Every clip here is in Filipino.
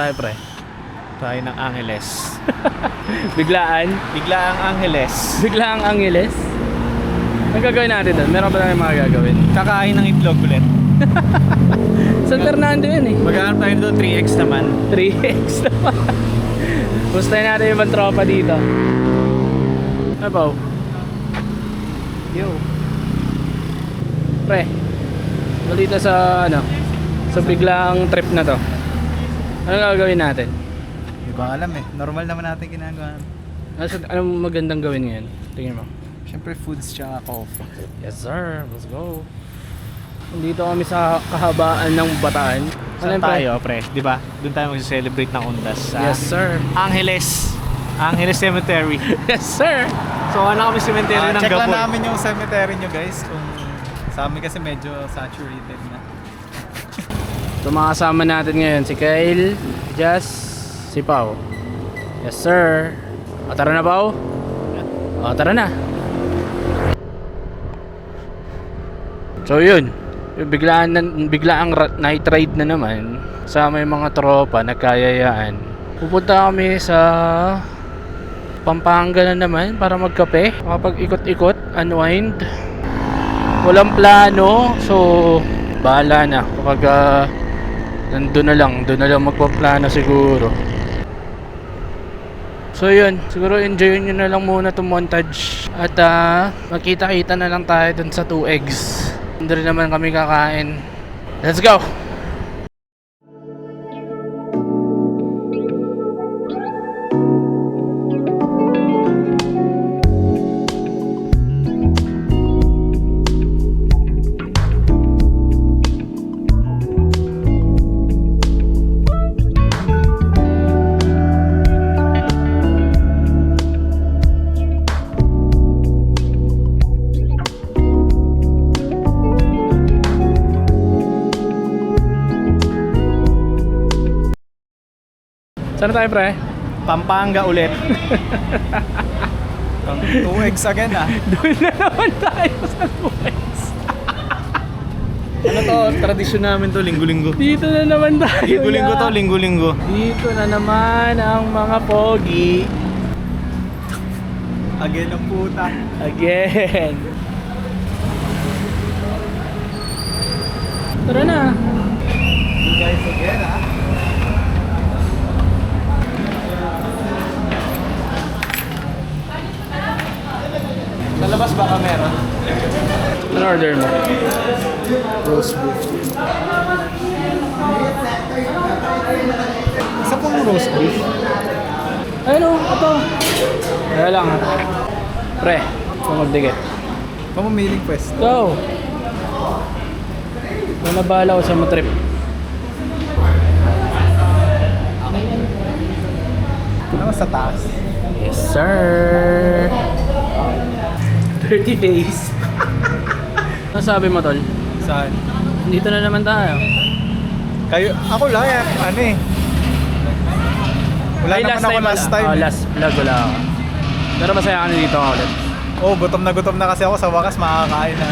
tayo pre? Tayo ng Angeles. Biglaan? Biglaang Angeles. Biglaang Angeles? Ang gagawin natin doon? Meron pa tayong mga gagawin? Kakain ng itlog ulit. San Fernando yun eh. Maghanap tayo doon 3x naman. 3x naman. Gustahin natin yung ibang tropa dito. Ano ba? Yo. Pre, balita sa ano, sa biglaang trip na to. Ano gagawin natin? Hindi ko alam eh. Normal naman natin ginagawa. Anong magandang gawin ngayon? Tingin mo. Siyempre foods tsaka coffee. Yes sir, let's go. Nandito kami sa kahabaan ng Bataan. Saan Ano tayo, pre? Di ba? Doon tayo mag-celebrate ng Undas sa Yes sir. Angeles. Angeles Cemetery. Yes sir. So ano kami cemetery ng Check lang Gapoy. namin yung cemetery nyo guys kung sa amin kasi medyo saturated na. Ito mga kasama natin ngayon, si Kyle, Jazz, si Pao. Yes sir. O tara na Pao? O tara na. So yun, biglaang night ride na naman. Sama yung mga tropa, nagkayayaan. Pupunta kami sa Pampanga na naman para magkape, makapag-ikot-ikot, unwind. Walang plano, so bahala na kapag doon na lang magpaplano siguro. So yun, siguro enjoy nyo na lang muna itong montage. At magkita-kita na lang tayo dun sa 2 eggs. Hindi rin naman kami kakain. Let's go! Saan tayo pre? Pampanga ulit. 2x again ah. Doon na naman tayo sa West. Ano to? Tradisyon namin to, linggo-linggo. Dito na naman tayo. Linggo-linggo to, linggo-linggo. Dito na naman ang mga pogi. Again ang puta. Again. Tara na. You guys again ah. Sa labas baka meron. Ano order mo? Roast beef. Isa pong roast beef. Ayun o, ito. Kaya lang ha. Pre, magdikit. Pamamiling pwesto. Go! Kung nabala ko sa matrip. Ano sa taas? Yes sir! 30 days. Ano sabi mo tol? Saan? Dito na naman tayo. Kayo, ako lang eh. Ano eh. Wala Ay, naman ako last time. Oh, last vlog wala ako. Pero masaya ka na dito ako ulit. Oh, gutom na kasi ako sa wakas makakain na.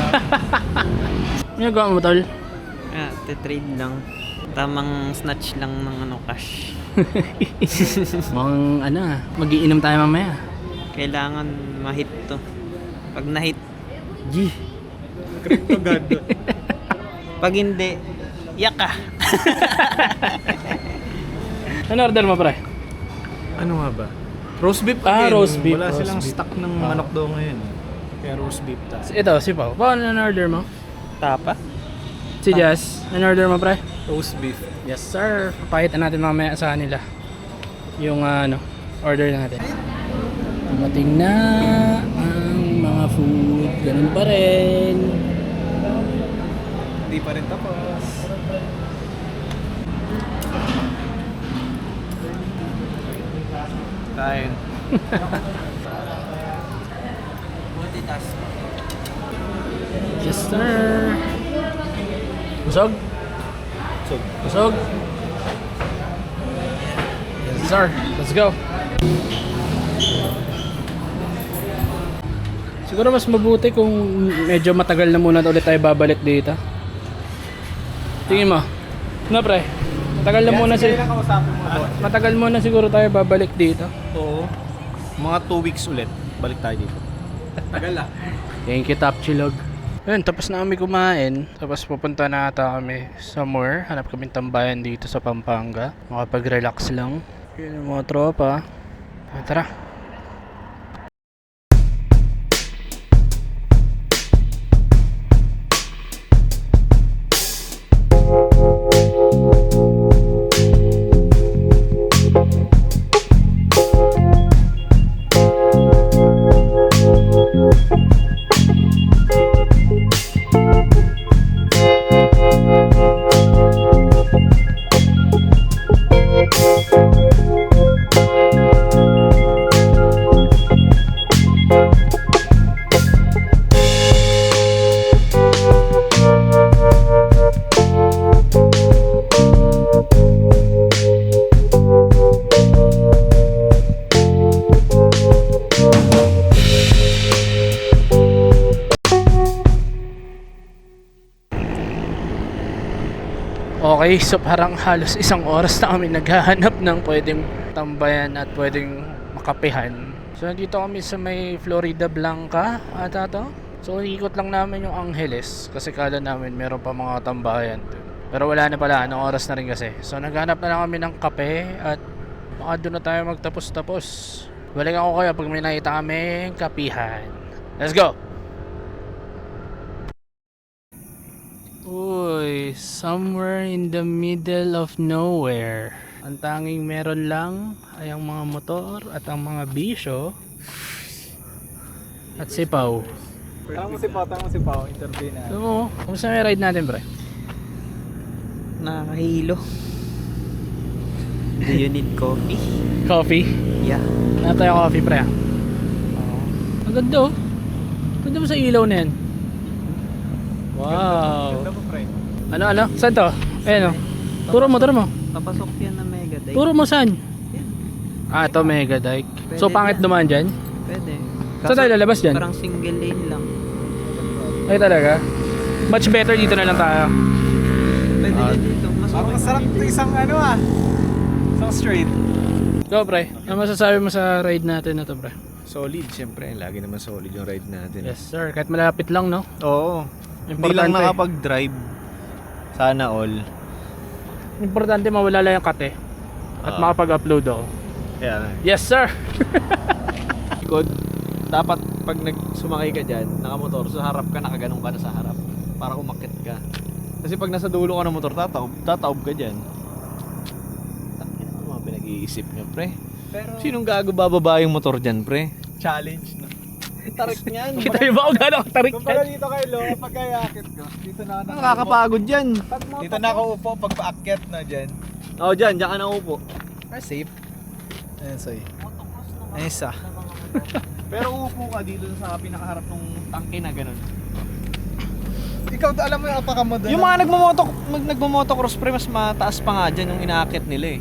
Ano gawa mo tol? Te-trade lang. Tamang snatch lang ng cash. Mukhang magiinom tayo mamaya. Kailangan ma-hit to. Pag na-hit, G. Crypto god. pag hindi, yaka. Ano order mo pre? Ano nga ba? Roast beef Ah, again. roast beef. Wala Roast silang beef. stock ng manok daw ngayon. Kaya roast beef tayo. Ito, si Pao. Pao, ano order mo? Tapa? Si Jazz. Ano order mo pre? Roast beef. Yes sir. Papahitan natin mamaya sa kanila yung order natin. Dumating na ang mga food. Ganun pa rin. Hindi pa rin tapos. Kain. Multitask. Yes sir. Busog? Busog? Yes sir. Let's go. Siguro mas mabuti kung medyo matagal na muna ulit tayo babalik dito. Tingin mo. Ano pre? Matagal na muna Sige lang kausapin mo to. Matagal muna siguro tayo babalik dito. Oo. Mga 2 weeks ulit. Balik tayo dito. Tagal lang. Thank you, Top Chilog. Ayun, tapos na kami kumain. Tapos pupunta na ata kami somewhere. Hanap kami tambayan dito sa Pampanga. Makapag-relax lang. Yun yung mga tropa. Tara. Okay, so parang halos isang oras na kami naghahanap ng pwedeng tambayan at pwedeng makapihan. So nandito kami sa may Florida Blanca ata to. So ikot lang namin yung Angeles kasi kala namin meron pa mga tambayan dun. Pero wala na pala, anong oras na rin kasi. So naghanap na lang kami ng kape at baka doon na tayo magtapos-tapos. Balik ako kaya pag may nakita kami kapihan. Let's go! Uy, somewhere in the middle of nowhere. Ang tanging meron lang ay ang mga motor at ang mga bisyo at sipaw. Tanong mo si Pao. Interview na. Alam mo, kumusta may ride natin, pre? Nakakahilo. Do you need coffee? Coffee? Yeah. Ano tayo coffee, pre? Ang ganda, oh. Ganda mo sa ilaw na yan. Wow. Ganda mo, pre. Ano? Saan to? Ayan, oh. Turo mo. Papasok yan na Mega Dike. Turo mo saan? Ah, ito Mega Dike. So, Pwede pangit dyan. dumaan dyan? Pwede. Saan tayo lalabas dyan? Parang single lane lang. Ay, talaga? Much better dito na lang tayo. Pwede din dito. Mas Parang okay. masarap ito isang isang straight. Go, pre. Ano masasabi mo sa ride natin na to, pre? Solid, syempre. Lagi naman solid yung ride natin. Yes, sir. Kahit malapit lang, no? Oo. Hindi lang nakapag-drive. Sana all. Importante mawala lang yung kate. At makapag-upload ako. Kaya Yes, sir! likod, dapat pag sumakay ka dyan, nakamotor, sa harap ka, nakaganong ka na sa harap para umakit ka. Kasi pag nasa dulo ka ng motor, tataob ka dyan. Takin ano mga pinag-iisip nyo, pre? Pero Sinong gago bababa yung motor dyan, pre? challenge, no? Tarik niyan. Kita niyo ba kung gano'ng katarik Kumpara yan? dito kay Lo, pag kayakit ko, dito na ako Nakakapagod dyan. Dito na ako upo pag paakyat na dyan. Oo, dyan ka na upo. Safe. Ayan, soy. Ayan, isa. Pero upo ka dito sa pinakaharap ng tangke na ganun. Ikaw, alam mo yung apaka mo doon? Yung mga nagmamotocross, pre, mas mataas pa nga dyan yung inaakit nila eh.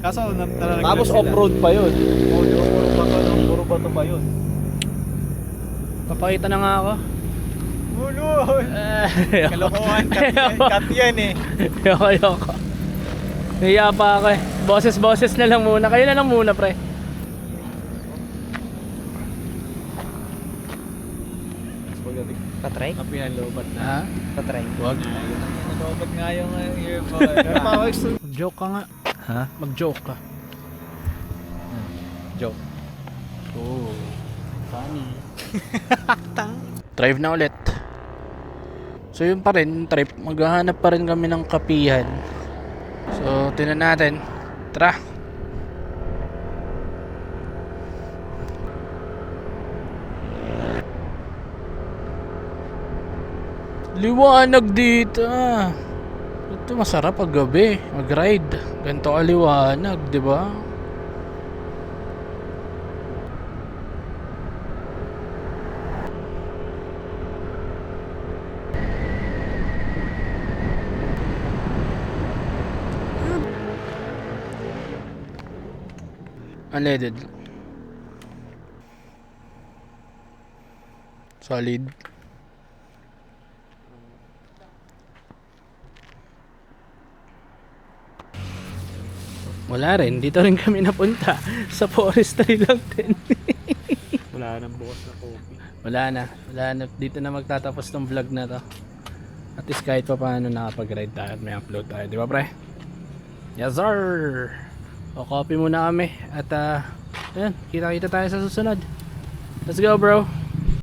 Kaso, talaga Tapos off-road pa yun. Oh, di ba, puro bato pa yun. Papakita na nga ako. Ulo! Kalokohan, cut yan eh. Ayoko. Nahiya pa ako eh. Boses na lang muna. Kayo na lang muna, pre. Patry? Kapihan lobat na. Ha? Patry. Wag. Lobat nga yung earphone. Joke ka nga. Ha? Mag-joke ka. Joke. Oh. Funny. Drive na ulit. So yun pa rin, trip. Maghahanap pa rin kami ng kapihan. So, tinan natin. Tara. Liwanag dito. Ito masarap pag gabi. Mag-ride. Ganito kaliwanag, di ba? Unleaded. Solid. Wala rin, dito rin kami napunta. Sa forestry lang din. Wala nang bukas na coffee. Wala na. Dito na magtatapos tong vlog na to. At least kahit pa paano nakapag-ride tayo at may upload tayo, di ba pre? Yes sir! O copy muna kami at ayan, kita-kita tayo sa susunod. Let's go bro!